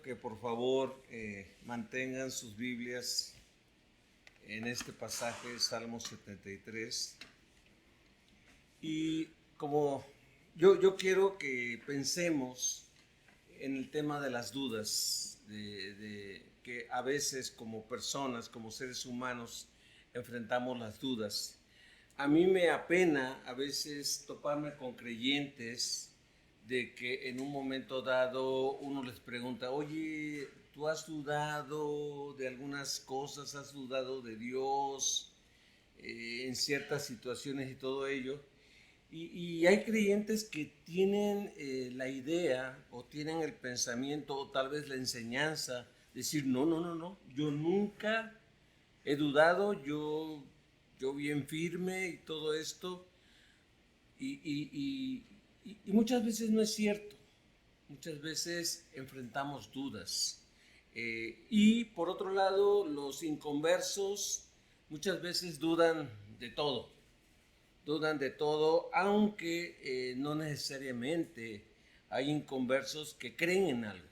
que por favor mantengan sus Biblias en este pasaje, Salmo 73. Y como yo quiero que pensemos en el tema de las dudas, de que a veces como personas, como seres humanos, enfrentamos las dudas. A mí me apena a veces toparme con creyentes de que en un momento dado uno les pregunta, oye, ¿tú has dudado de algunas cosas? ¿Has dudado de Dios en ciertas situaciones y todo ello? Y hay creyentes que tienen la idea o tienen el pensamiento o tal vez la enseñanza de decir, no, yo nunca he dudado, yo bien firme y todo esto. Y muchas veces no es cierto. Muchas veces enfrentamos dudas. Y por otro lado, los inconversos muchas veces dudan de todo. Dudan de todo, aunque no necesariamente hay inconversos que creen en algo.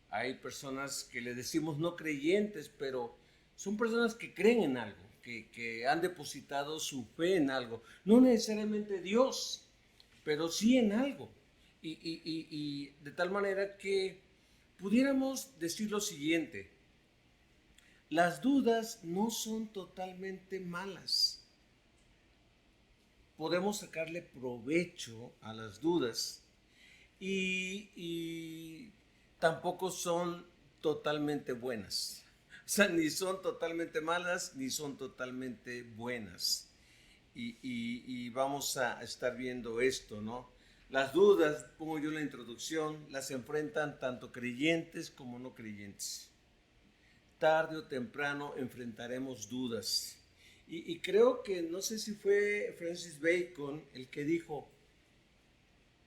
Hay personas que le decimos no creyentes, pero son personas que creen en algo, que han depositado su fe en algo. No necesariamente Dios, pero sí en algo. Y de tal manera que pudiéramos decir lo siguiente: las dudas no son totalmente malas. Podemos sacarle provecho a las dudas y tampoco son totalmente buenas. O sea, ni son totalmente malas ni son totalmente buenas. Y vamos a estar viendo esto, ¿no? Las dudas, pongo yo en la introducción, las enfrentan tanto creyentes como no creyentes. Tarde o temprano enfrentaremos dudas. Y creo que, no sé si fue Francis Bacon el que dijo,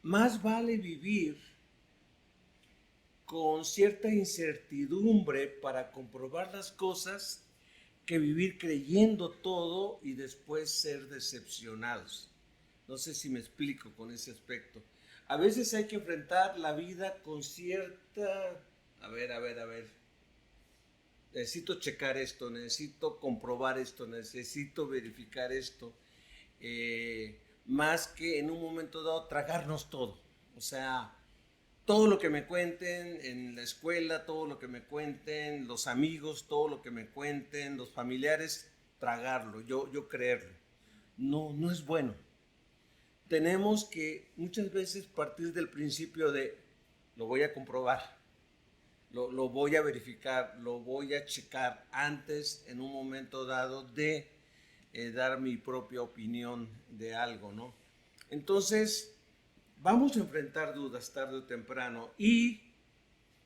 más vale vivir con cierta incertidumbre para comprobar las cosas que vivir creyendo todo y después ser decepcionados. No sé si me explico con ese aspecto. A veces hay que enfrentar la vida con cierta... A ver. Necesito checar esto, necesito comprobar esto, necesito verificar esto. Más que en un momento dado tragarnos todo. O sea, todo lo que me cuenten en la escuela, todo lo que me cuenten los amigos, todo lo que me cuenten los familiares, tragarlo, yo creerlo. No es bueno. Tenemos que muchas veces partir del principio de lo voy a comprobar, lo voy a verificar, lo voy a checar antes en un momento dado de dar mi propia opinión de algo, ¿no? Entonces, vamos a enfrentar dudas tarde o temprano y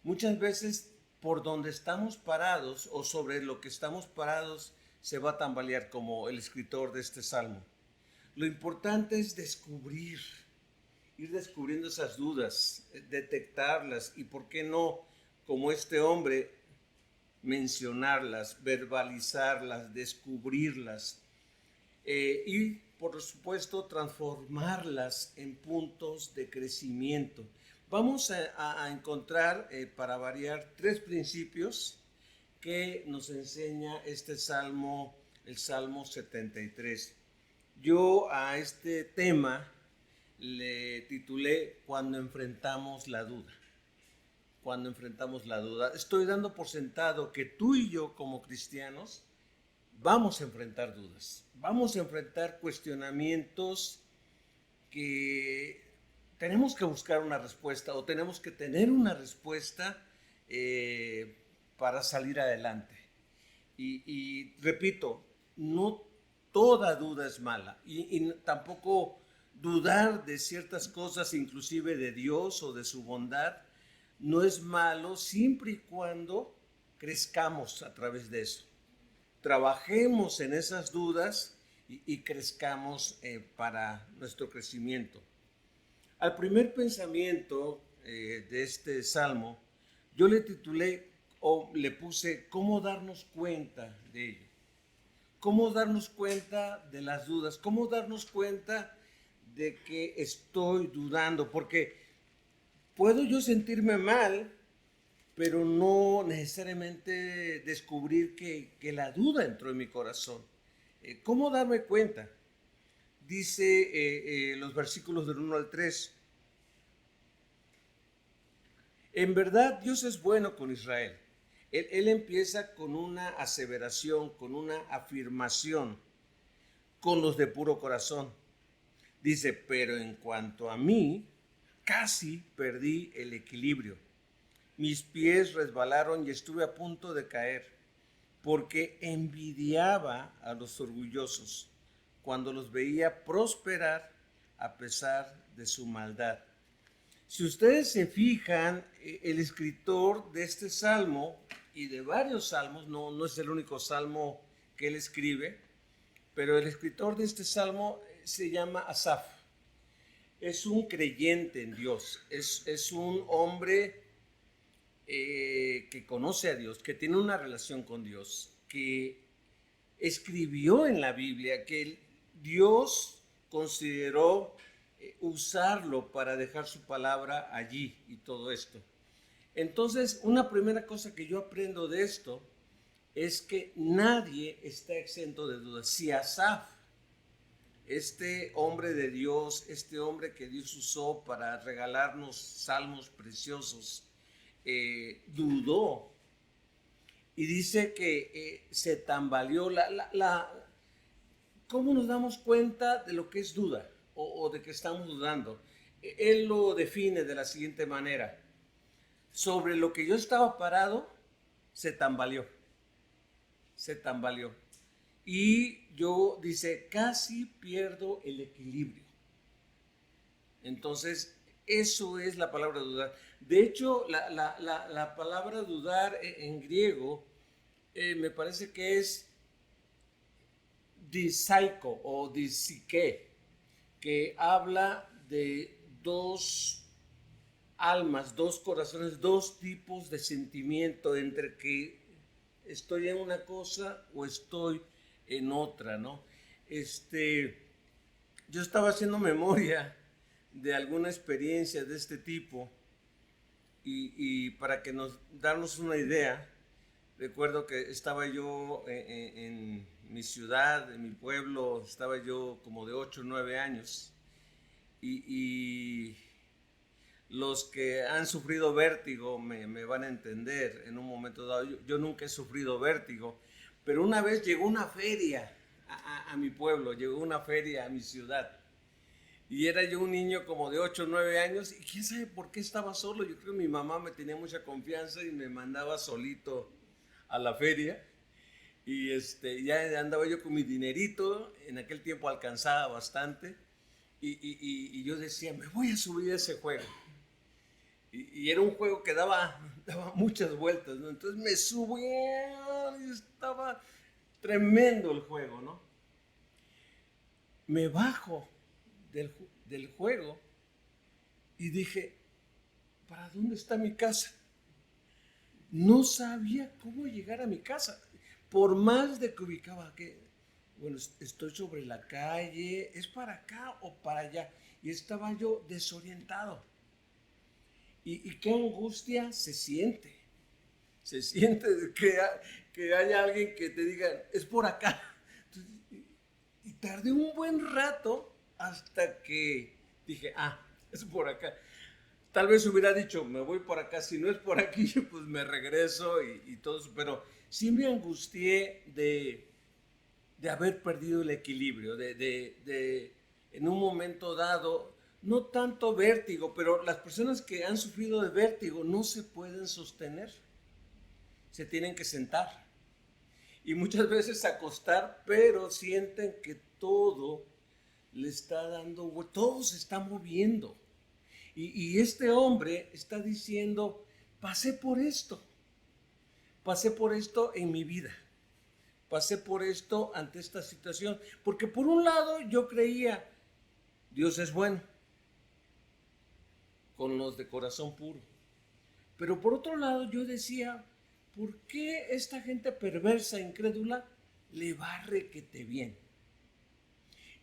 muchas veces por donde estamos parados o sobre lo que estamos parados se va a tambalear como el escritor de este salmo. Lo importante es ir descubriendo esas dudas, detectarlas y por qué no, como este hombre, mencionarlas, verbalizarlas, descubrirlas y por supuesto transformarlas en puntos de crecimiento. Vamos a encontrar, para variar, tres principios que nos enseña este salmo, el Salmo 73. Yo a este tema le titulé Cuando enfrentamos la duda. Cuando enfrentamos la duda. Estoy dando por sentado que tú y yo como cristianos vamos a enfrentar dudas, vamos a enfrentar cuestionamientos que tenemos que buscar una respuesta o tenemos que tener una respuesta para salir adelante. Y repito, no toda duda es mala y tampoco dudar de ciertas cosas, inclusive de Dios o de su bondad, no es malo siempre y cuando crezcamos a través de eso. Trabajemos en esas dudas y crezcamos para nuestro crecimiento. Al primer pensamiento de este salmo, yo le titulé o le puse ¿cómo darnos cuenta de ello? ¿Cómo darnos cuenta de las dudas? ¿Cómo darnos cuenta de que estoy dudando? Porque puedo yo sentirme mal pero no necesariamente descubrir que la duda entró en mi corazón. ¿Cómo darme cuenta? Dice los versículos del 1 al 3. En verdad Dios es bueno con Israel. Él empieza con una aseveración, con una afirmación, con los de puro corazón. Dice, pero en cuanto a mí, casi perdí el equilibrio. Mis pies resbalaron y estuve a punto de caer, porque envidiaba a los orgullosos cuando los veía prosperar a pesar de su maldad. Si ustedes se fijan, el escritor de este salmo y de varios salmos, no es el único salmo que él escribe, pero el escritor de este salmo se llama Asaf. Es un creyente en Dios, es un hombre que conoce a Dios, que tiene una relación con Dios, que escribió en la Biblia, que Dios consideró usarlo para dejar su palabra allí y todo esto. Entonces, una primera cosa que yo aprendo de esto es que nadie está exento de dudas. Si Asaf, este hombre de Dios, este hombre que Dios usó para regalarnos salmos preciosos, dudó y dice que se tambaleó. ¿Cómo nos damos cuenta de lo que es duda o de que estamos dudando? Él lo define de la siguiente manera. Sobre lo que yo estaba parado, se tambaleó. Se tambaleó. Y yo, dice, casi pierdo el equilibrio. Entonces, eso es la palabra dudar. De hecho, la palabra dudar en griego me parece que es disaiko o disike, que habla de dos almas, dos corazones, dos tipos de sentimiento entre que estoy en una cosa o estoy en otra, ¿no? Yo estaba haciendo memoria de alguna experiencia de este tipo y para que nos darnos una idea, recuerdo que estaba yo en mi ciudad, en mi pueblo, estaba yo como de 8 o 9 años y los que han sufrido vértigo me van a entender en un momento dado. Yo nunca he sufrido vértigo, pero una vez llegó una feria a mi pueblo, llegó una feria a mi ciudad. Y era yo un niño como de 8 o 9 años y quién sabe por qué estaba solo. Yo creo que mi mamá me tenía mucha confianza y me mandaba solito a la feria. Y ya andaba yo con mi dinerito, en aquel tiempo alcanzaba bastante. Y yo decía, me voy a subir a ese juego. Y era un juego que daba muchas vueltas, ¿no? Entonces me subí y estaba tremendo el juego, ¿no? Me bajo del juego y dije, ¿para dónde está mi casa? No sabía cómo llegar a mi casa. Por más de que ubicaba que, bueno, estoy sobre la calle, ¿es para acá o para allá? Y estaba yo desorientado. Y qué angustia se siente. Se siente que haya alguien que te diga, es por acá. Entonces, y tardé un buen rato hasta que dije, es por acá. Tal vez hubiera dicho, me voy por acá, si no es por aquí, pues me regreso y todo eso. Pero sí me angustié de haber perdido el equilibrio, en un momento dado, no tanto vértigo, pero las personas que han sufrido de vértigo no se pueden sostener, se tienen que sentar y muchas veces acostar, pero sienten que todo le está dando, todo se está moviendo. Y este hombre está diciendo, pasé por esto en mi vida, pasé por esto ante esta situación, porque por un lado yo creía, Dios es bueno, con los de corazón puro, pero por otro lado yo decía, ¿por qué esta gente perversa, incrédula, le va requete bien?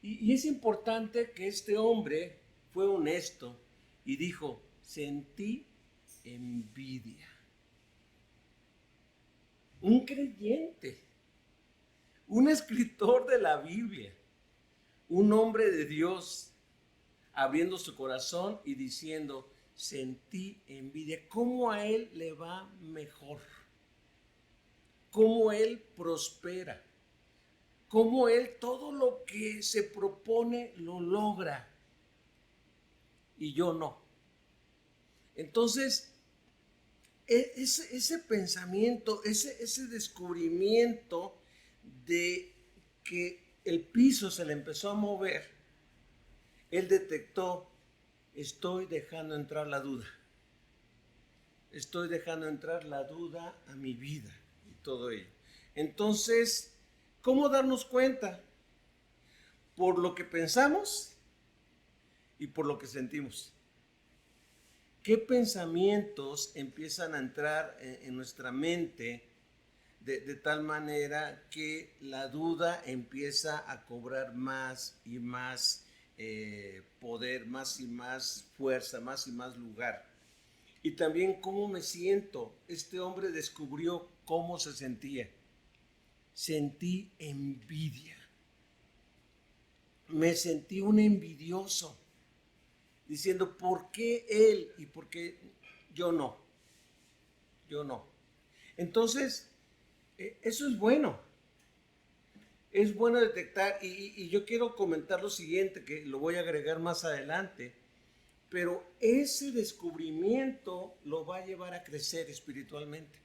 Y es importante que este hombre fue honesto y dijo, sentí envidia. un creyente, un escritor de la Biblia, un hombre de Dios, abriendo su corazón y diciendo, sentí envidia. ¿Cómo a él le va mejor? ¿Cómo él prospera? ¿Cómo él todo lo que se propone lo logra? Y yo no. Entonces, ese pensamiento, ese descubrimiento de que el piso se le empezó a mover, él detectó, estoy dejando entrar la duda. Estoy dejando entrar la duda a mi vida y todo ello. Entonces, ¿cómo darnos cuenta? Por lo que pensamos y por lo que sentimos. ¿Qué pensamientos empiezan a entrar en nuestra mente de tal manera que la duda empieza a cobrar más y más poder, más y más fuerza, más y más lugar? Y también cómo me siento. Este hombre descubrió cómo se sentía. Sentí envidia. Me sentí un envidioso, diciendo, ¿por qué él y por qué yo no? Yo no. Entonces, eso es bueno. Es bueno detectar, y yo quiero comentar lo siguiente, que lo voy a agregar más adelante, pero ese descubrimiento lo va a llevar a crecer espiritualmente.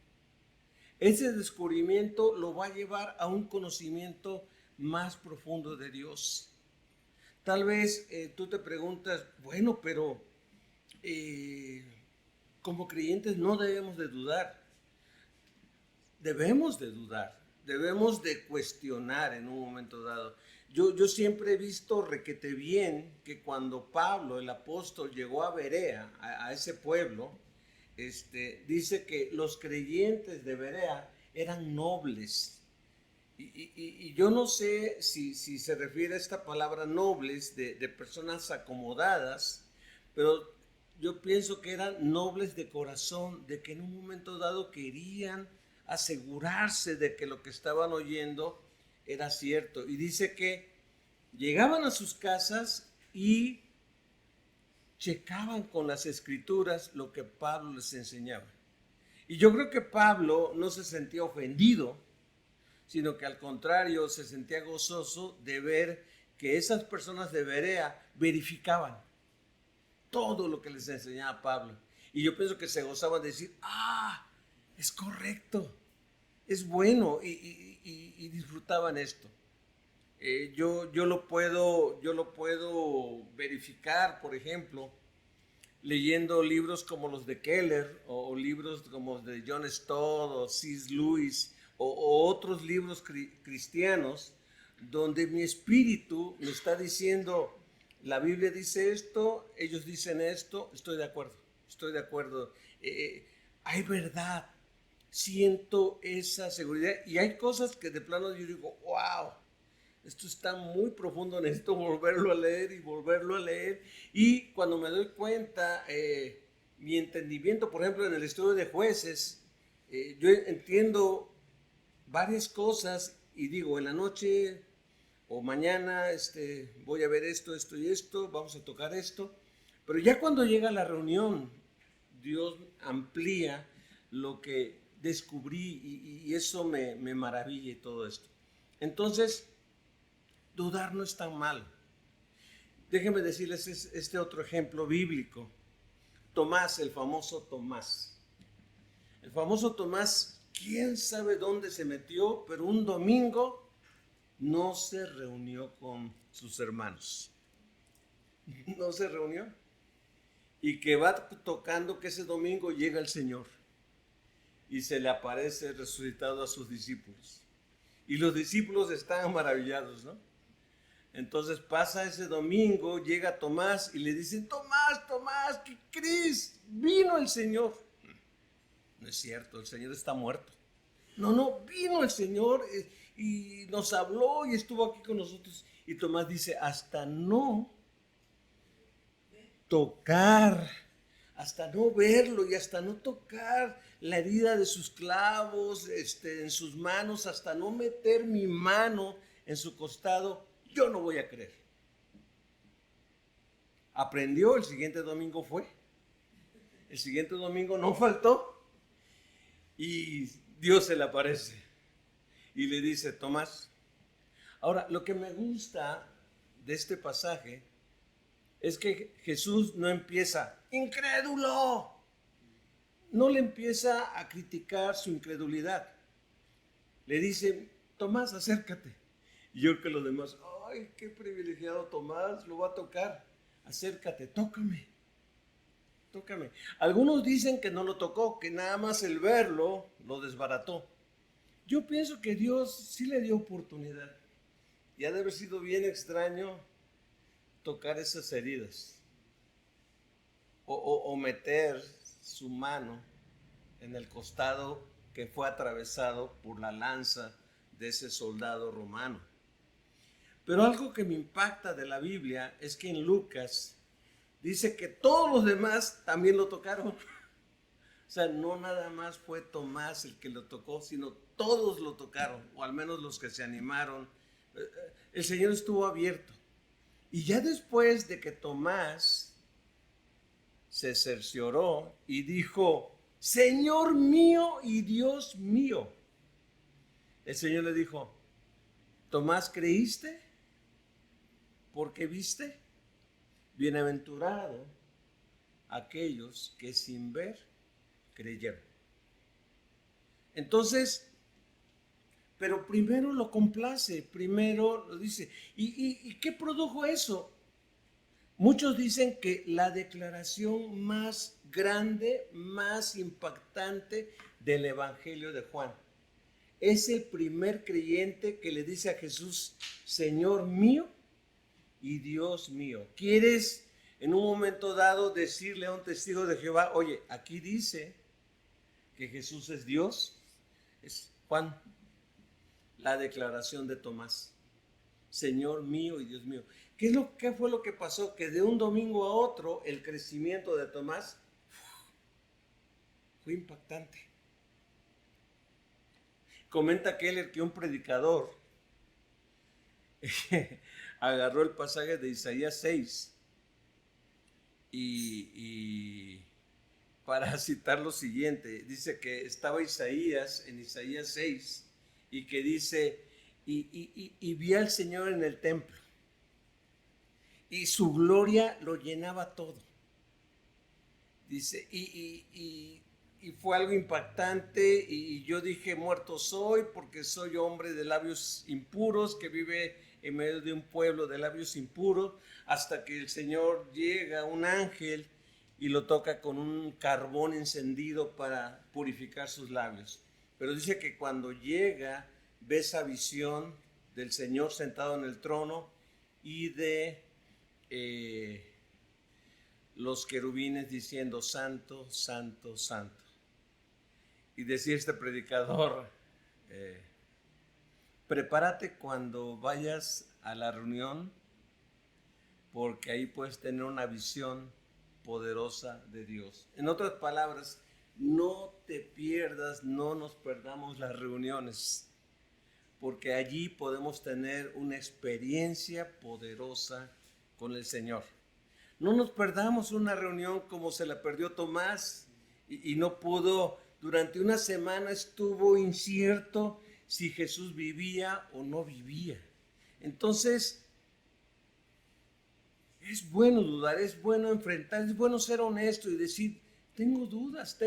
Ese descubrimiento lo va a llevar a un conocimiento más profundo de Dios. Tal vez tú te preguntas, bueno, pero como creyentes no debemos de dudar. Debemos de dudar, debemos de cuestionar en un momento dado. Yo siempre he visto requete bien que cuando Pablo, el apóstol, llegó a Berea, a ese pueblo, dice que los creyentes de Berea eran nobles. Y yo no sé si se refiere a esta palabra nobles de personas acomodadas, pero yo pienso que eran nobles de corazón, de que en un momento dado querían asegurarse de que lo que estaban oyendo era cierto. Y dice que llegaban a sus casas y checaban con las escrituras lo que Pablo les enseñaba. Y yo creo que Pablo no se sentía ofendido, sino que al contrario se sentía gozoso de ver que esas personas de Berea verificaban todo lo que les enseñaba Pablo. Y yo pienso que se gozaban de decir, es correcto, es bueno, y disfrutaban esto. Yo lo puedo verificar, por ejemplo, leyendo libros como los de Keller o libros como los de John Stott o C.S. Lewis o otros libros cristianos donde mi espíritu me está diciendo, la Biblia dice esto, ellos dicen esto, estoy de acuerdo, hay verdad, siento esa seguridad y hay cosas que de plano yo digo, wow, esto está muy profundo, necesito volverlo a leer y volverlo a leer. Y cuando me doy cuenta, mi entendimiento, por ejemplo, en el estudio de Jueces, yo entiendo varias cosas y digo, en la noche o mañana voy a ver esto, esto y esto, vamos a tocar esto. Pero ya cuando llega la reunión, Dios amplía lo que descubrí y eso me maravilla y todo esto. Entonces, dudar no es tan malo. Déjenme decirles este otro ejemplo bíblico. Tomás, el famoso Tomás. El famoso Tomás, quién sabe dónde se metió, pero un domingo no se reunió con sus hermanos. No se reunió. Y que va tocando que ese domingo llega el Señor y se le aparece resucitado a sus discípulos. Y los discípulos están maravillados, ¿no? Entonces pasa ese domingo, llega Tomás y le dicen, Tomás, ¿qué crees? Vino el Señor. No es cierto, el Señor está muerto. No, vino el Señor y nos habló y estuvo aquí con nosotros. Y Tomás dice, hasta no tocar hasta no verlo y hasta no tocar la herida de sus clavos en sus manos, hasta no meter mi mano en su costado, yo no voy a creer. Aprendió, el siguiente domingo fue, el siguiente domingo no faltó y Dios se le aparece y le dice: Tomás. Ahora, lo que me gusta de este pasaje es que Jesús no empieza, incrédulo, no le empieza a criticar su incredulidad. Le dice: Tomás, acércate. Y yo creo que los demás, ay, qué privilegiado Tomás, lo va a tocar. Acércate, tócame, tócame. Algunos dicen que no lo tocó, que nada más el verlo lo desbarató. Yo pienso que Dios sí le dio oportunidad. Y ha de haber sido bien extraño tocar esas heridas o meter su mano en el costado que fue atravesado por la lanza de ese soldado romano. Pero algo que me impacta de la Biblia es que en Lucas dice que todos los demás también lo tocaron. O sea, no nada más fue Tomás el que lo tocó, sino todos lo tocaron, o al menos los que se animaron. El Señor estuvo abierto. Y ya después de que Tomás se cercioró y dijo: Señor mío y Dios mío, el Señor le dijo: Tomás, ¿creíste porque viste? Bienaventurado aquellos que sin ver creyeron. Entonces, pero primero lo complace, primero lo dice. ¿Y qué produjo eso? Muchos dicen que la declaración más grande, más impactante del Evangelio de Juan. Es el primer creyente que le dice a Jesús: Señor mío y Dios mío. ¿Quieres en un momento dado decirle a un testigo de Jehová: oye, aquí dice que Jesús es Dios? Es Juan, la declaración de Tomás: Señor mío y Dios mío. ¿Qué fue lo que pasó? Que de un domingo a otro el crecimiento de Tomás fue impactante. Comenta Keller que un predicador agarró el pasaje de Isaías 6 y para citar lo siguiente, dice que estaba Isaías en Isaías 6 y que dice: y vi al Señor en el templo y su gloria lo llenaba todo. Dice, y fue algo impactante, y yo dije: muerto soy, porque soy hombre de labios impuros, que vive en medio de un pueblo de labios impuros, hasta que el Señor llega, un ángel, y lo toca con un carbón encendido para purificar sus labios. Pero dice que cuando llega, ve esa visión del Señor sentado en el trono y de los querubines diciendo: santo, santo, santo. Y decía este predicador: prepárate cuando vayas a la reunión, porque ahí puedes tener una visión poderosa de Dios. En otras palabras, no te pierdas, no nos perdamos las reuniones, porque allí podemos tener una experiencia poderosa con el Señor. No nos perdamos una reunión como se la perdió Tomás y no pudo, durante una semana estuvo incierto si Jesús vivía o no vivía. Entonces, es bueno dudar, es bueno enfrentar, es bueno ser honesto y decir: tengo dudas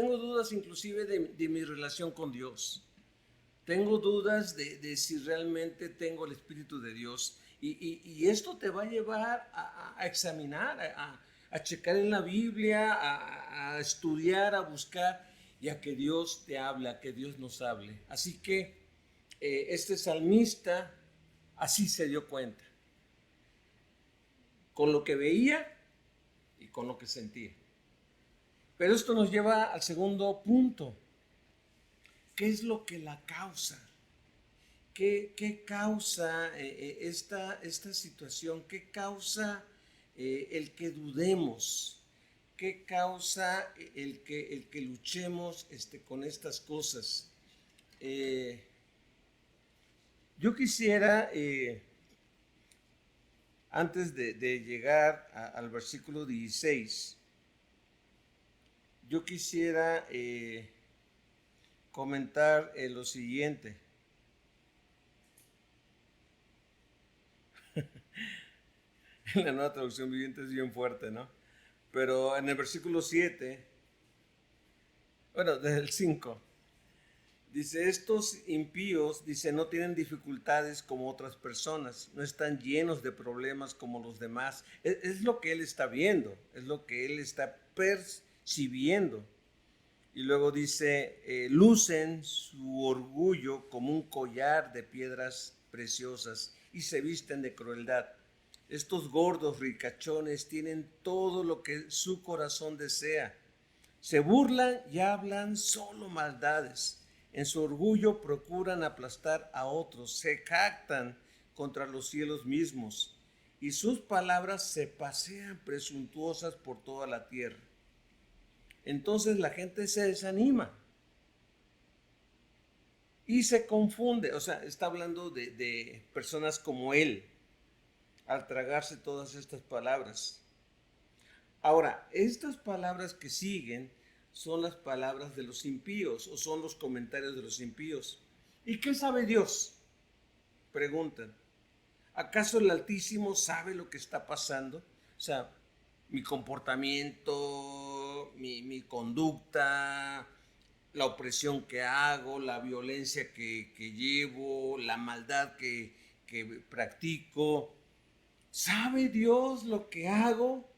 inclusive de mi relación con Dios. Tengo dudas de si realmente tengo el Espíritu de Dios. Y esto te va a llevar a examinar, a checar en la Biblia, a estudiar, a buscar, y a que Dios te hable, a que Dios nos hable. Así que este salmista así se dio cuenta, con lo que veía y con lo que sentía. Pero esto nos lleva al segundo punto. ¿Qué es lo que la causa? ¿Qué causa esta situación? ¿Qué causa el que dudemos? qué causa el que luchemos con estas cosas. Yo quisiera, antes de llegar al versículo 16, yo quisiera comentar lo siguiente. En la Nueva Traducción Viviente es bien fuerte, ¿no? Pero en el versículo 7, bueno, desde el 5, dice, estos impíos, dice, no tienen dificultades como otras personas, no están llenos de problemas como los demás. Es lo que él está viendo, es lo que él está percibiendo. Y luego dice, lucen su orgullo como un collar de piedras preciosas y se visten de crueldad. Estos gordos ricachones tienen todo lo que su corazón desea. Se burlan y hablan solo maldades. En su orgullo procuran aplastar a otros. Se jactan contra los cielos mismos. Y sus palabras se pasean presuntuosas por toda la tierra. Entonces la gente se desanima y se confunde. O sea, está hablando de personas como él al tragarse todas estas palabras. Ahora, estas palabras que siguen son las palabras de los impíos o son los comentarios de los impíos. ¿Y qué sabe Dios? Preguntan. ¿Acaso el Altísimo sabe lo que está pasando? O sea, mi comportamiento, mi conducta, la opresión que hago, la violencia que llevo, la maldad que practico. ¿Sabe Dios lo que hago?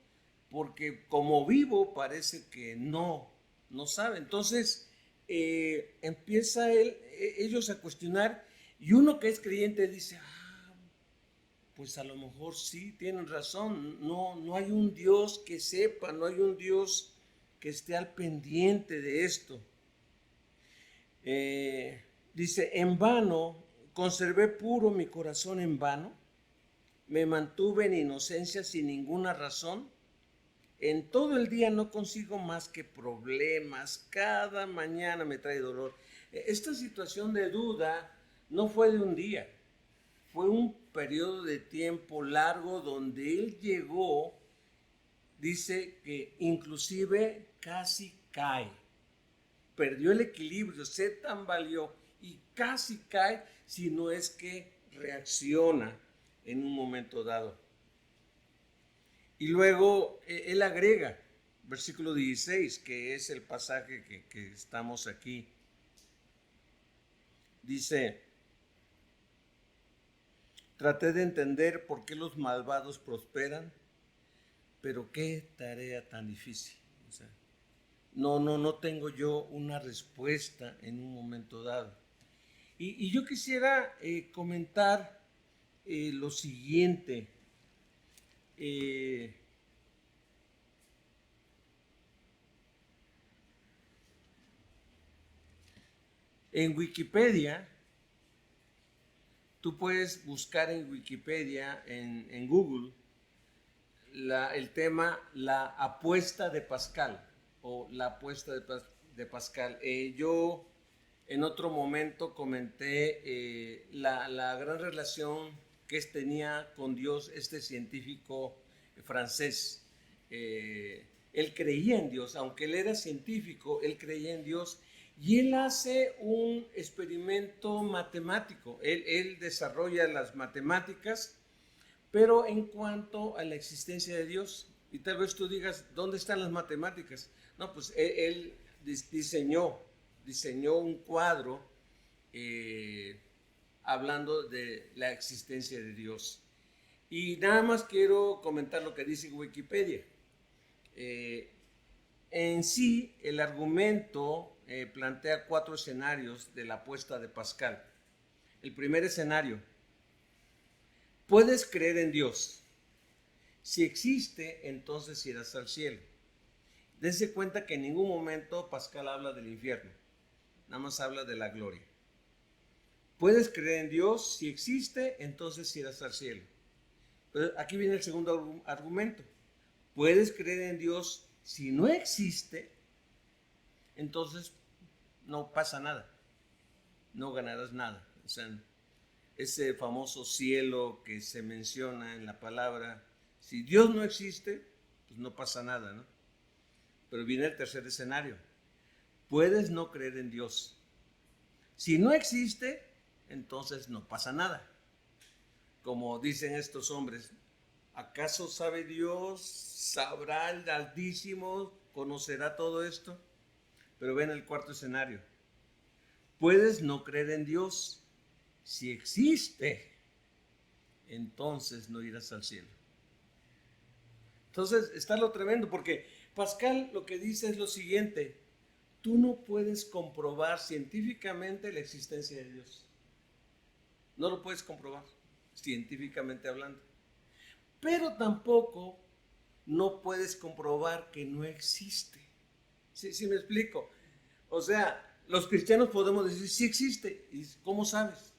Porque como vivo parece que no sabe. Entonces empieza ellos a cuestionar y uno que es creyente dice, pues a lo mejor sí, tienen razón, no hay un Dios que sepa, no hay un Dios que esté al pendiente de esto. Dice, en vano, conservé puro mi corazón en vano, me mantuve en inocencia sin ninguna razón. En todo el día no consigo más que problemas, cada mañana me trae dolor. Esta situación de duda no fue de un día, fue un periodo de tiempo largo donde él llegó, dice que inclusive casi cae, perdió el equilibrio, se tambaleó y casi cae si no es que reacciona en un momento dado. Y luego él agrega, versículo 16, que es el pasaje que estamos aquí. Dice, traté de entender por qué los malvados prosperan, pero qué tarea tan difícil. O sea, no tengo yo una respuesta en un momento dado. Y yo quisiera comentar lo siguiente. En Wikipedia, tú puedes buscar en Wikipedia, en Google, el tema la apuesta de Pascal o la apuesta de Pascal. Yo en otro momento comenté la gran relación que tenía con Dios este científico francés. Él creía en Dios, aunque él era científico, él creía en Dios y él hace un experimento matemático. Él desarrolla las matemáticas, pero en cuanto a la existencia de Dios, y tal vez tú digas, ¿dónde están las matemáticas? No, pues él diseñó un cuadro hablando de la existencia de Dios. Y nada más quiero comentar lo que dice Wikipedia. En sí, el argumento plantea 4 escenarios de la apuesta de Pascal. El primer escenario: puedes creer en Dios. Si existe, entonces irás al cielo. Dense cuenta que en ningún momento Pascal habla del infierno, nada más habla de la gloria. Puedes creer en Dios, si existe, entonces irás al cielo. Pero aquí viene el segundo argumento. Puedes creer en Dios Si no existe, entonces no pasa nada, no ganarás nada. O sea, ese famoso cielo que se menciona en la palabra, si Dios no existe, pues no pasa nada, ¿no? Pero viene el tercer escenario. Puedes no creer en Dios. Si no existe, entonces no pasa nada. Como dicen estos hombres, ¿acaso sabe Dios? ¿Sabrá el Altísimo? ¿Conocerá todo esto? Pero ven el cuarto escenario. Puedes no creer en Dios. Si existe, entonces no irás al cielo. Entonces está lo tremendo, porque Pascal lo que dice es lo siguiente: tú no puedes comprobar científicamente la existencia de Dios. No lo puedes comprobar, científicamente hablando. Pero tampoco no puedes comprobar que no existe. ¿Sí me explico? O sea, los cristianos podemos decir, sí existe. ¿Y cómo sabes?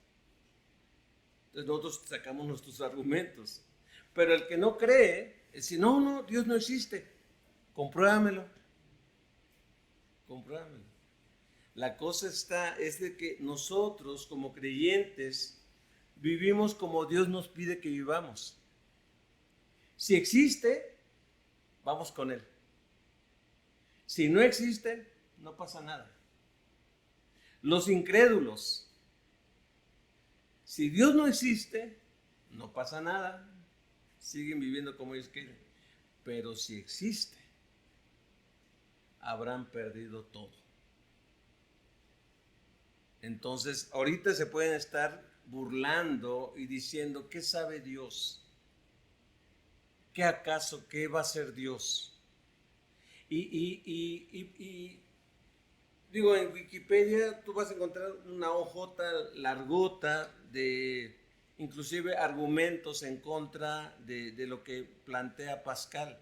Entonces nosotros sacamos nuestros argumentos. Pero el que no cree, dice, no, Dios no existe. Compruébamelo. Compruébamelo. La cosa es de que nosotros como creyentes vivimos como Dios nos pide que vivamos. Si existe, vamos con Él. Si no existe, no pasa nada. Los incrédulos, si Dios no existe, no pasa nada. Siguen viviendo como ellos quieren. Pero si existe, habrán perdido todo. Entonces, ahorita se pueden estar burlando y diciendo, ¿qué sabe Dios? ¿Qué acaso? ¿Qué va a ser Dios? Y digo, en Wikipedia tú vas a encontrar una hojota largota de inclusive argumentos en contra de lo que plantea Pascal.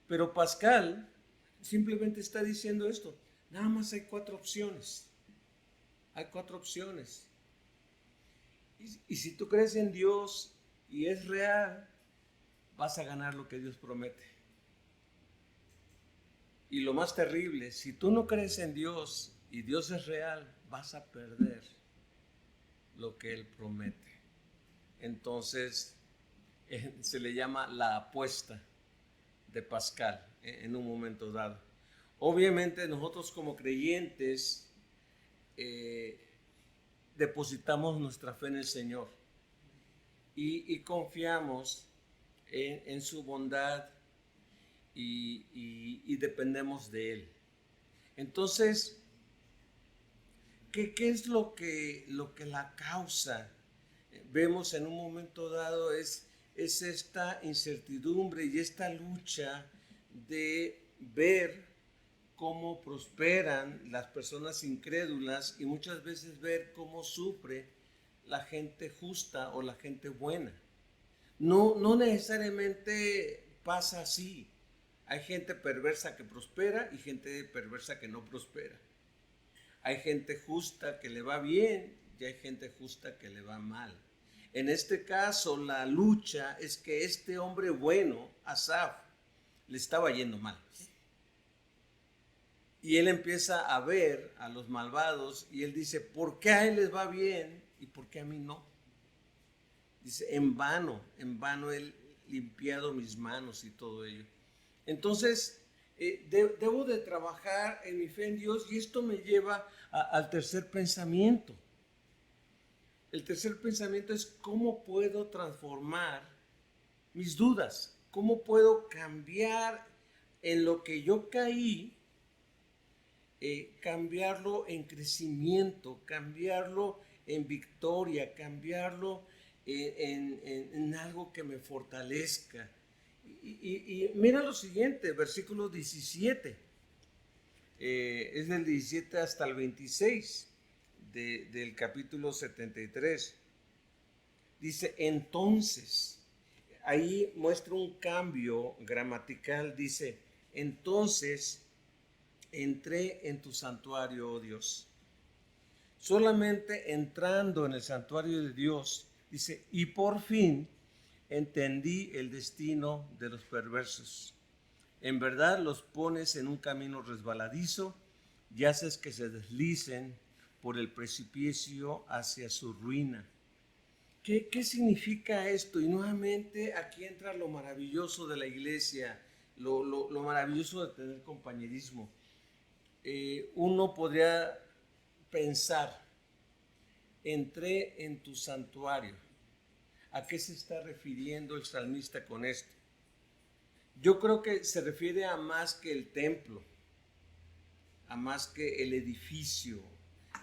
Pero Pascal simplemente está diciendo esto: nada más hay 4 opciones. Hay 4 opciones. Y si tú crees en Dios y es real, vas a ganar lo que Dios promete. Y lo más terrible, si tú no crees en Dios y Dios es real, vas a perder lo que Él promete. Entonces, se le llama la apuesta de Pascal en un momento dado. Obviamente nosotros como creyentes depositamos nuestra fe en el Señor y confiamos en su bondad y dependemos de Él. Entonces, ¿qué es lo que la causa? Vemos en un momento dado es esta incertidumbre y esta lucha de ver cómo prosperan las personas incrédulas y muchas veces ver cómo sufre la gente justa o la gente buena. No necesariamente pasa así. Hay gente perversa que prospera y gente perversa que no prospera. Hay gente justa que le va bien y hay gente justa que le va mal. En este caso, la lucha es que este hombre bueno, Asaf, le estaba yendo mal. Y él empieza a ver a los malvados y él dice, ¿por qué a él les va bien y por qué a mí no? Dice, en vano he limpiado mis manos y todo ello. Entonces, debo de trabajar en mi fe en Dios y esto me lleva al tercer pensamiento. El tercer pensamiento es cómo puedo transformar mis dudas, cómo puedo cambiar en lo que yo caí, cambiarlo en crecimiento, cambiarlo en victoria, cambiarlo en algo que me fortalezca. Y mira lo siguiente, versículo 17, es del 17 hasta el 26 del capítulo 73. Dice, entonces, ahí muestra un cambio gramatical, dice, entonces entré en tu santuario, oh Dios. Solamente entrando en el santuario de Dios, dice, y por fin entendí el destino de los perversos. En verdad los pones en un camino resbaladizo y haces que se deslicen por el precipicio hacia su ruina. ¿Qué significa esto? Y nuevamente aquí entra lo maravilloso de la iglesia, lo maravilloso de tener compañerismo. Uno podría pensar, entré en tu santuario. ¿A qué se está refiriendo el salmista con esto? Yo creo que se refiere a más que el templo, a más que el edificio.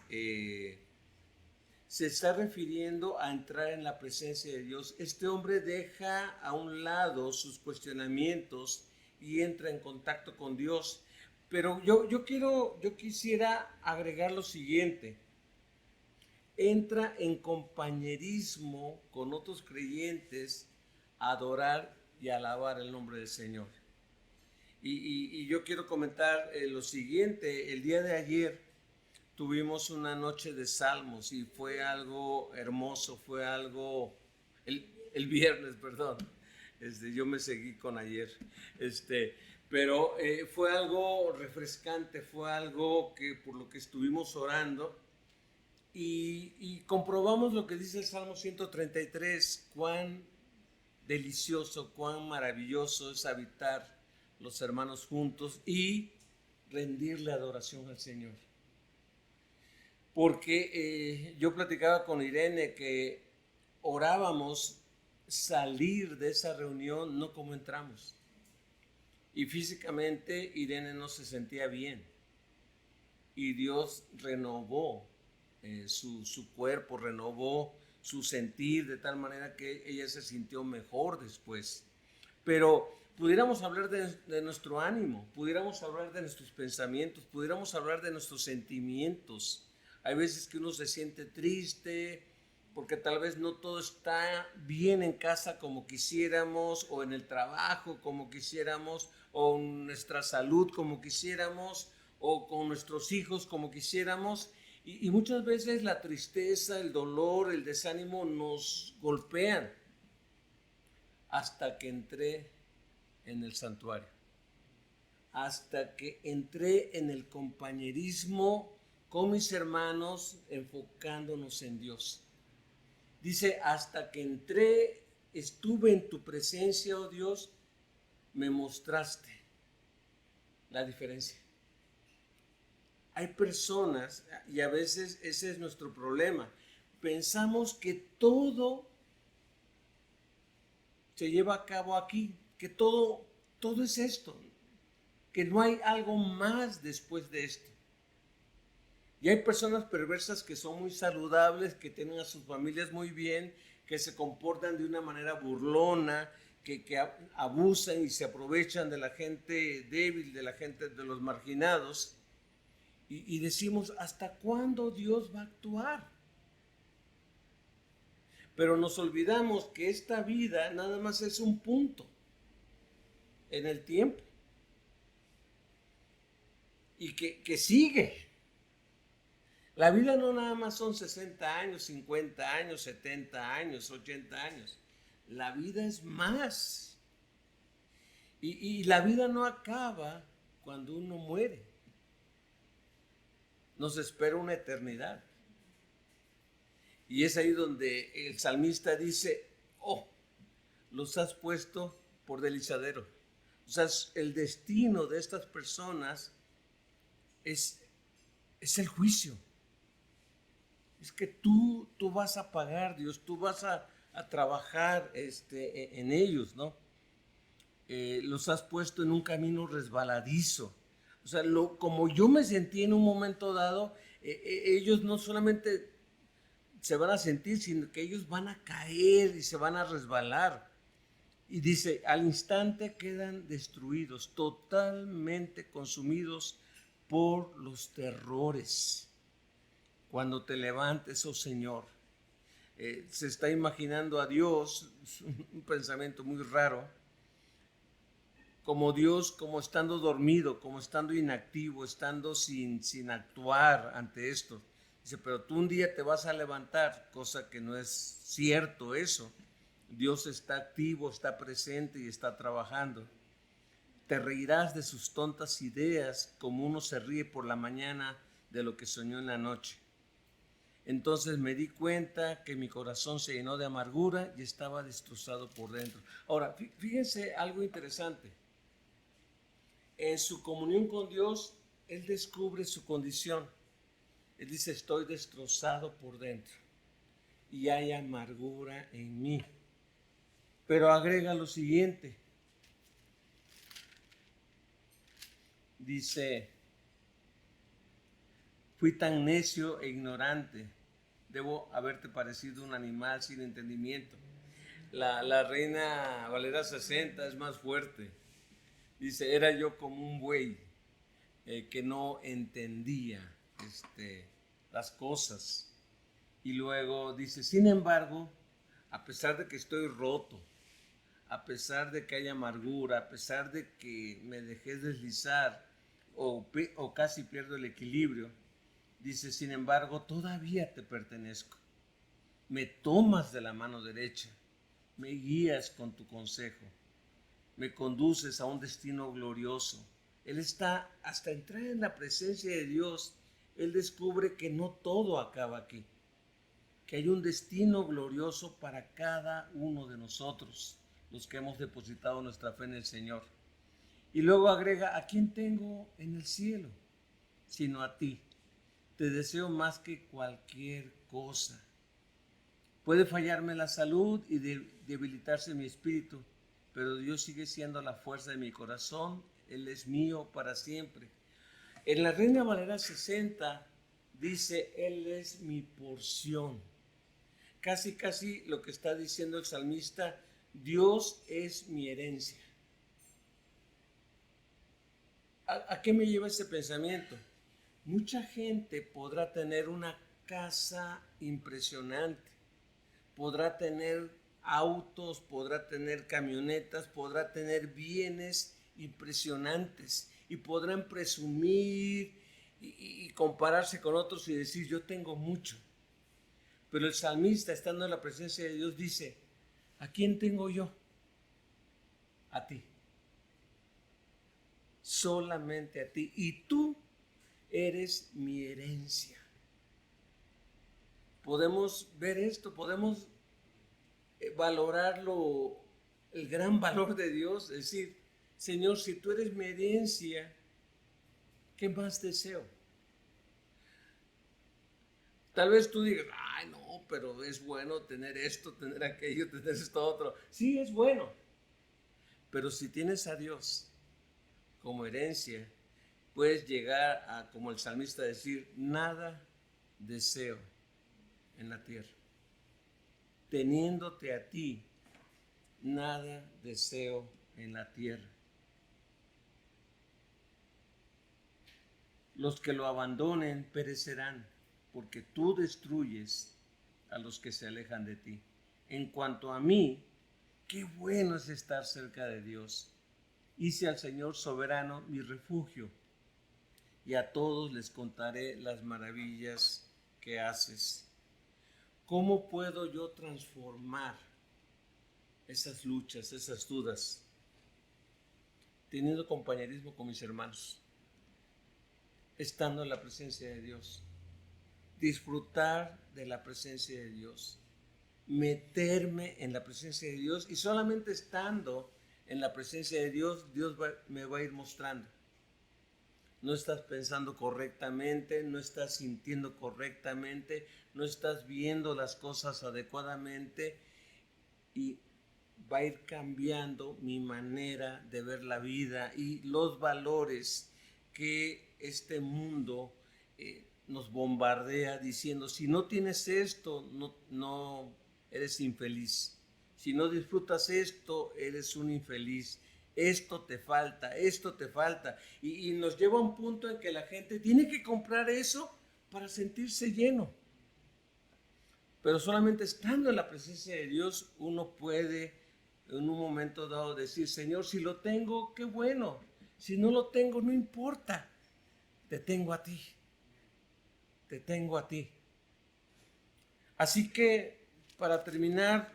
Se está refiriendo a entrar en la presencia de Dios. Este hombre deja a un lado sus cuestionamientos y entra en contacto con Dios. Pero yo quisiera agregar lo siguiente. Entra en compañerismo con otros creyentes a adorar y alabar el nombre del Señor. Y yo quiero comentar lo siguiente. El día de ayer tuvimos una noche de salmos y fue algo hermoso, fue algo, el viernes, perdón, yo me seguí con ayer, pero fue algo refrescante, fue algo que por lo que estuvimos orando y comprobamos lo que dice el Salmo 133, cuán delicioso, cuán maravilloso es habitar los hermanos juntos y rendirle adoración al Señor. Porque yo platicaba con Irene que orábamos salir de esa reunión no como entramos. Y físicamente Irene no se sentía bien. Y Dios renovó su cuerpo, renovó su sentir de tal manera que ella se sintió mejor después. Pero pudiéramos hablar de nuestro ánimo, pudiéramos hablar de nuestros pensamientos, pudiéramos hablar de nuestros sentimientos. Hay veces que uno se siente triste porque tal vez no todo está bien en casa como quisiéramos, o en el trabajo como quisiéramos, o en nuestra salud como quisiéramos, o con nuestros hijos como quisiéramos. Y muchas veces la tristeza, el dolor, el desánimo nos golpean hasta que entré en el santuario, hasta que entré en el compañerismo con mis hermanos, enfocándonos en Dios. Dice, hasta que entré, estuve en tu presencia, oh Dios, me mostraste la diferencia. Hay personas, y a veces ese es nuestro problema, pensamos que todo se lleva a cabo aquí, que todo es esto, que no hay algo más después de esto. Y hay personas perversas que son muy saludables, que tienen a sus familias muy bien, que se comportan de una manera burlona, que abusan y se aprovechan de la gente débil, de la gente, de los marginados. Y decimos, ¿hasta cuándo Dios va a actuar? Pero nos olvidamos que esta vida nada más es un punto en el tiempo. Y que sigue. La vida no nada más son 60 años, 50 años, 70 años, 80 años. La vida es más. Y la vida no acaba cuando uno muere. Nos espera una eternidad. Y es ahí donde el salmista dice, oh, los has puesto por deslizadero. O sea, el destino de estas personas es el juicio. Es que tú vas a pagar, Dios, tú vas a trabajar en ellos, ¿no? Los has puesto en un camino resbaladizo. O sea, como yo me sentí en un momento dado, ellos no solamente se van a sentir, sino que ellos van a caer y se van a resbalar. Y dice, al instante quedan destruidos, totalmente consumidos por los terrores. Cuando te levantes, oh Señor, se está imaginando a Dios, un pensamiento muy raro, como Dios, como estando dormido, como estando inactivo, estando sin actuar ante esto. Dice, pero tú un día te vas a levantar, cosa que no es cierto eso. Dios está activo, está presente y está trabajando. Te reirás de sus tontas ideas como uno se ríe por la mañana de lo que soñó en la noche. Entonces me di cuenta que mi corazón se llenó de amargura y estaba destrozado por dentro. Ahora, fíjense algo interesante. En su comunión con Dios, él descubre su condición. Él dice, estoy destrozado por dentro y hay amargura en mí. Pero agrega lo siguiente. Dice, fui tan necio e ignorante. Debo haberte parecido un animal sin entendimiento. La Reina Valera 60 es más fuerte. Dice, era yo como un buey que no entendía las cosas. Y luego dice, sin embargo, a pesar de que estoy roto, a pesar de que hay amargura, a pesar de que me dejé deslizar o casi pierdo el equilibrio, dice, sin embargo, todavía te pertenezco. Me tomas de la mano derecha, me guías con tu consejo, me conduces a un destino glorioso. Él está, hasta entrar en la presencia de Dios, él descubre que no todo acaba aquí, que hay un destino glorioso para cada uno de nosotros, los que hemos depositado nuestra fe en el Señor. Y luego agrega, ¿a quién tengo en el cielo? Sino a ti. Te deseo más que cualquier cosa. Puede fallarme la salud y debilitarse mi espíritu, pero Dios sigue siendo la fuerza de mi corazón. Él es mío para siempre. En la Reina Valera 60 dice, Él es mi porción. Casi lo que está diciendo el salmista, Dios es mi herencia. ¿A qué me lleva ese pensamiento? Mucha gente podrá tener una casa impresionante, podrá tener autos, podrá tener camionetas, podrá tener bienes impresionantes y podrán presumir y compararse con otros y decir, yo tengo mucho. Pero el salmista, estando en la presencia de Dios, dice, ¿a quién tengo yo? A ti. Solamente a ti. Y tú eres mi herencia. Podemos ver esto, podemos valorarlo, el gran valor de Dios, es decir, Señor, si tú eres mi herencia, ¿qué más deseo? Tal vez tú digas, ay no, pero es bueno tener esto, tener aquello, tener esto otro. Sí, es bueno. Pero si tienes a Dios como herencia, puedes llegar a, como el salmista, decir, nada deseo en la tierra. Teniéndote a ti, nada deseo en la tierra. Los que lo abandonen perecerán, porque tú destruyes a los que se alejan de ti. En cuanto a mí, qué bueno es estar cerca de Dios. Hice al Señor soberano mi refugio, y a todos les contaré las maravillas que haces. ¿Cómo puedo yo transformar esas luchas, esas dudas? Teniendo compañerismo con mis hermanos, estando en la presencia de Dios, disfrutar de la presencia de Dios, meterme en la presencia de Dios, y solamente estando en la presencia de Dios, me va a ir mostrando. No estás pensando correctamente, no estás sintiendo correctamente, no estás viendo las cosas adecuadamente, y va a ir cambiando mi manera de ver la vida y los valores que este mundo nos bombardea diciendo, si no tienes esto, no eres infeliz. Si no disfrutas esto, eres un infeliz. Esto te falta, esto te falta. Y nos lleva a un punto en que la gente tiene que comprar eso para sentirse lleno. Pero solamente estando en la presencia de Dios, uno puede en un momento dado decir, Señor, si lo tengo, qué bueno. Si no lo tengo, no importa. Te tengo a ti. Te tengo a ti. Así que, para terminar,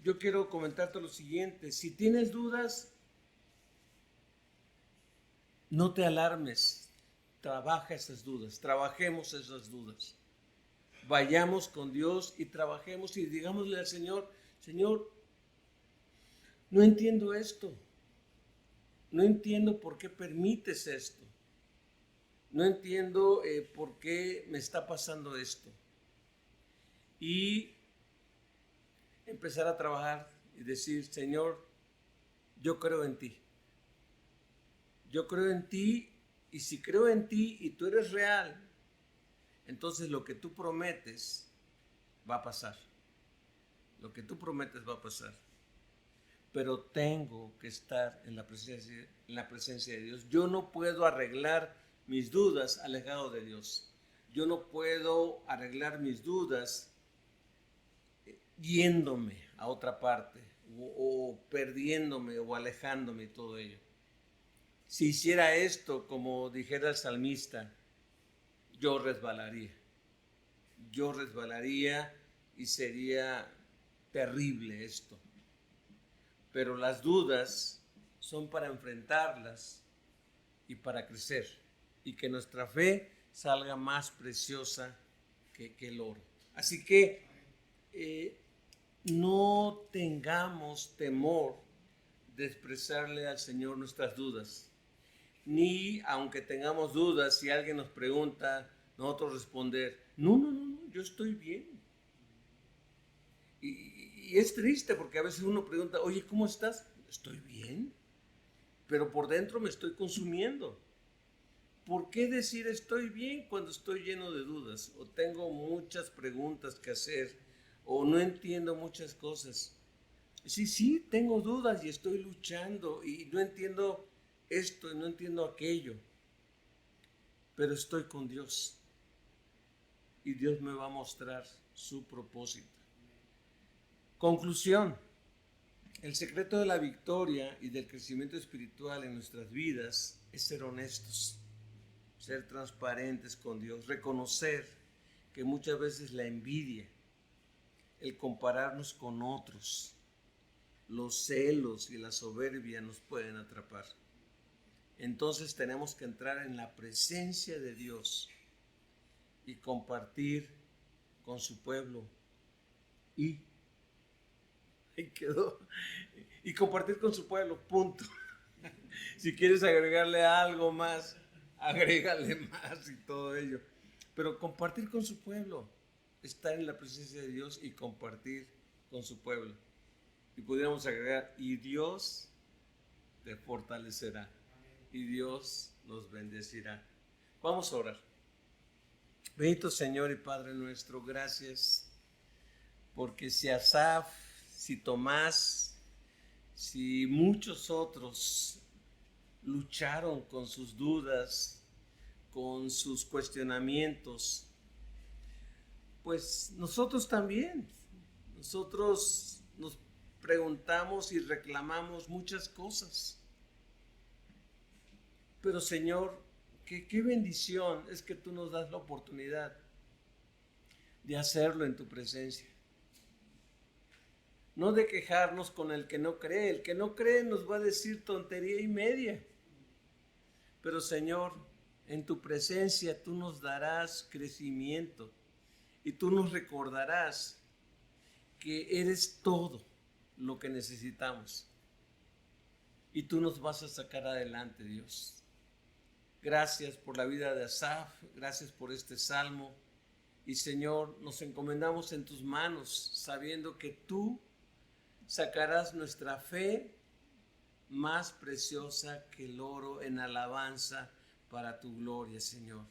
yo quiero comentarte lo siguiente. Si tienes dudas, no te alarmes, trabaja esas dudas, trabajemos esas dudas. Vayamos con Dios y trabajemos y digámosle al Señor, Señor, no entiendo esto, no entiendo por qué permites esto, no entiendo por qué me está pasando esto. Y empezar a trabajar y decir, Señor, yo creo en ti. Yo creo en ti, y si creo en ti y tú eres real, entonces lo que tú prometes va a pasar. Lo que tú prometes va a pasar. Pero tengo que estar en la presencia de Dios. Yo no puedo arreglar mis dudas alejado de Dios. Yo no puedo arreglar mis dudas yéndome a otra parte o perdiéndome o alejándome y todo ello. Si hiciera esto, como dijera el salmista, yo resbalaría y sería terrible esto. Pero las dudas son para enfrentarlas y para crecer y que nuestra fe salga más preciosa que el oro. Así que no tengamos temor de expresarle al Señor nuestras dudas. Ni aunque tengamos dudas, si alguien nos pregunta, nosotros responder, no, yo estoy bien. Y es triste porque a veces uno pregunta, oye, ¿cómo estás? Estoy bien, pero por dentro me estoy consumiendo. ¿Por qué decir estoy bien cuando estoy lleno de dudas? O tengo muchas preguntas que hacer, o no entiendo muchas cosas. Sí, tengo dudas y estoy luchando y no entiendo esto y no entiendo aquello, pero estoy con Dios y Dios me va a mostrar su propósito. Conclusión: el secreto de la victoria y del crecimiento espiritual en nuestras vidas es ser honestos, ser transparentes con Dios, reconocer que muchas veces la envidia, el compararnos con otros, los celos y la soberbia nos pueden atrapar. Entonces tenemos que entrar en la presencia de Dios y compartir con su pueblo y quedó. Y compartir con su pueblo, punto. Si quieres agregarle algo más, agrégale más y todo ello. Pero compartir con su pueblo, estar en la presencia de Dios y compartir con su pueblo. Y pudiéramos agregar, y Dios te fortalecerá, y Dios nos bendecirá. Vamos a orar. Bendito Señor y Padre nuestro, gracias porque si Asaf, si Tomás, si muchos otros lucharon con sus dudas, con sus cuestionamientos, pues nosotros también, nosotros nos preguntamos y reclamamos muchas cosas. Pero Señor, qué bendición es que tú nos das la oportunidad de hacerlo en tu presencia. No de quejarnos con el que no cree. El que no cree nos va a decir tontería y media. Pero Señor, en tu presencia tú nos darás crecimiento y tú nos recordarás que eres todo lo que necesitamos. Y tú nos vas a sacar adelante, Dios. Gracias por la vida de Asaf, gracias por este salmo. Y Señor, nos encomendamos en tus manos, sabiendo que tú sacarás nuestra fe más preciosa que el oro en alabanza para tu gloria, Señor.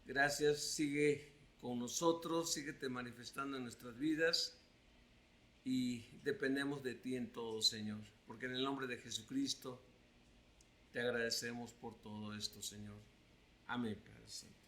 Gracias, sigue con nosotros, síguete manifestando en nuestras vidas y dependemos de ti en todo, Señor. Porque en el nombre de Jesucristo te agradecemos por todo esto, Señor. Amén, Padre Santo.